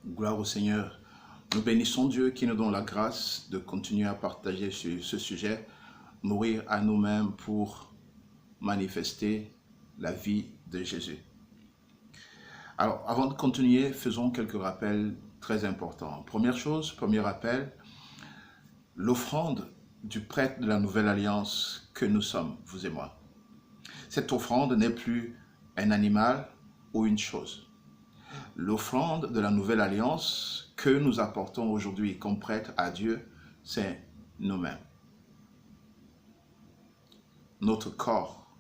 Gloire au Seigneur. Nous bénissons Dieu qui nous donne la grâce de continuer à partager sur ce sujet, mourir à nous-mêmes pour manifester la vie de Jésus. Alors, avant de continuer, faisons quelques rappels très importants. Première chose, premier rappel, l'offrande du prêtre de la nouvelle alliance que nous sommes, vous et moi. Cette offrande n'est plus un animal ou une chose. L'offrande de la nouvelle alliance que nous apportons aujourd'hui comme prêtre à Dieu, c'est nous-mêmes. Notre corps,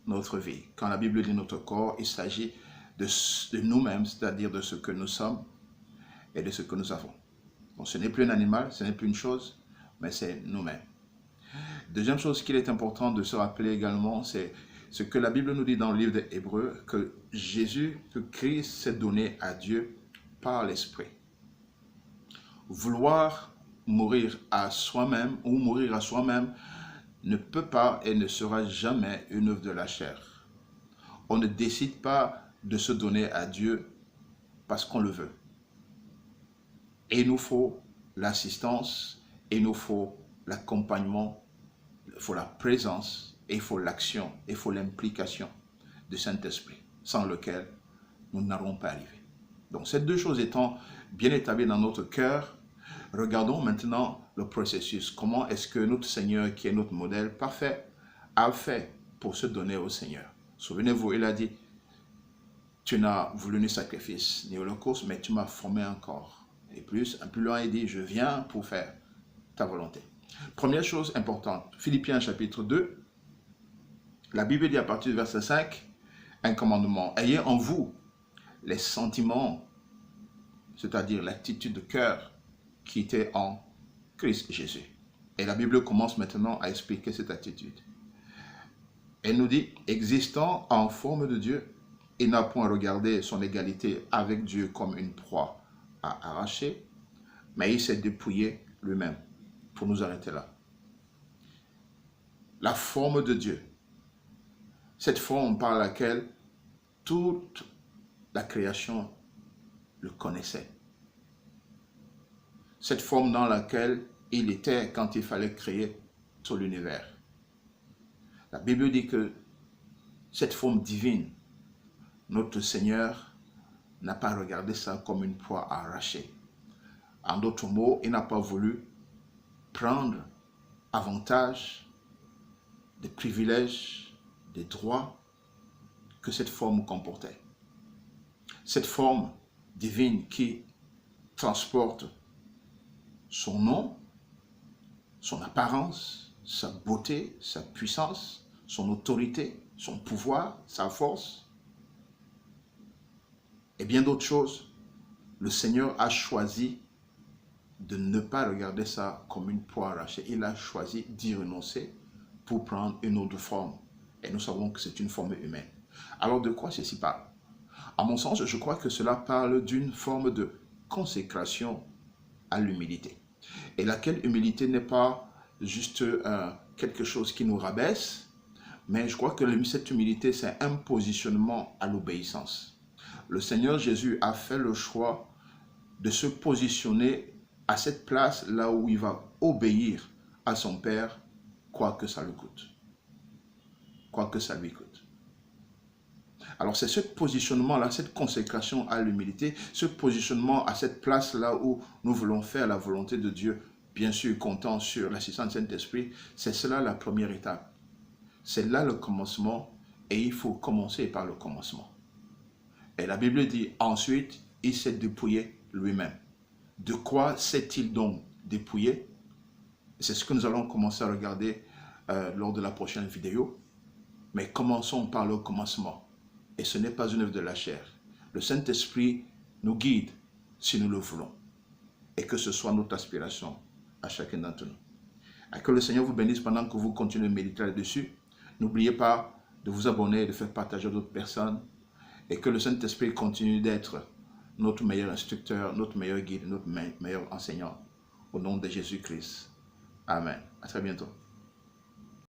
notre vie. Quand la Bible dit notre corps, il s'agit de nous-mêmes, c'est-à-dire de ce que nous sommes et de ce que nous avons. Donc ce n'est plus un animal, ce n'est plus une chose, mais c'est nous-mêmes. Deuxième chose qu'il est important de se rappeler également, c'est ce que la Bible nous dit dans le livre des Hébreux, que Jésus, que Christ s'est donné à Dieu par l'Esprit. Vouloir mourir à soi-même ou mourir à soi-même ne peut pas et ne sera jamais une œuvre de la chair. On ne décide pas de se donner à Dieu parce qu'on le veut. Et il nous faut l'assistance, et il nous faut l'accompagnement, il faut la présence, et il faut l'action, et il faut l'implication du Saint-Esprit, sans lequel nous n'allons pas arriver. Donc ces deux choses étant bien établies dans notre cœur, regardons maintenant le processus. Comment est-ce que notre Seigneur, qui est notre modèle parfait, a fait pour se donner au Seigneur? Souvenez-vous, il a dit, tu n'as voulu ni sacrifice, ni holocauste, mais tu m'as formé un corps. Et plus, un peu loin, il dit, je viens pour faire ta volonté. Première chose importante, Philippiens chapitre 2, la Bible dit à partir du verset 5, un commandement. Ayez en vous les sentiments, c'est-à-dire l'attitude de cœur qui était en Christ Jésus. Et la Bible commence maintenant à expliquer cette attitude. Elle nous dit, existant en forme de Dieu, il n'a point regardé son égalité avec Dieu comme une proie à arracher, mais il s'est dépouillé lui-même pour nous arrêter là. La forme de Dieu, cette forme par laquelle toute la création le connaissait. Cette forme dans laquelle il était quand il fallait créer tout l'univers. La Bible dit que cette forme divine, notre Seigneur n'a pas regardé ça comme une proie à arracher. En d'autres mots, il n'a pas voulu prendre avantage des privilèges, des droits que cette forme comportait. Cette forme divine qui transporte son nom, son apparence, sa beauté, sa puissance, son autorité, son pouvoir, sa force, et bien d'autres choses, le Seigneur a choisi de ne pas regarder ça comme une proie arrachée. Il a choisi d'y renoncer pour prendre une autre forme. Et nous savons que c'est une forme humaine. Alors de quoi ceci parle? À mon sens, je crois que cela parle d'une forme de consécration à l'humilité. Et laquelle humilité n'est pas juste quelque chose qui nous rabaisse, mais je crois que cette humilité, c'est un positionnement à l'obéissance. Le Seigneur Jésus a fait le choix de se positionner à cette place là où il va obéir à son Père, quoi que ça lui coûte. Quoi que ça lui coûte. Alors c'est ce positionnement-là, cette consécration à l'humilité, ce positionnement à cette place-là où nous voulons faire la volonté de Dieu, bien sûr comptant sur l'assistance du Saint-Esprit, c'est cela la première étape. C'est là le commencement et il faut commencer par le commencement. Et la Bible dit, ensuite, il s'est dépouillé lui-même. De quoi s'est-il donc dépouillé? C'est ce que nous allons commencer à regarder lors de la prochaine vidéo. Mais commençons par le commencement. Et ce n'est pas une œuvre de la chair. Le Saint-Esprit nous guide si nous le voulons. Et que ce soit notre aspiration à chacun d'entre nous. Et que le Seigneur vous bénisse pendant que vous continuez de méditer là-dessus. N'oubliez pas de vous abonner, de faire partager à d'autres personnes. Et que le Saint-Esprit continue d'être notre meilleur instructeur, notre meilleur guide, notre meilleur enseignant. Au nom de Jésus-Christ. Amen. À très bientôt.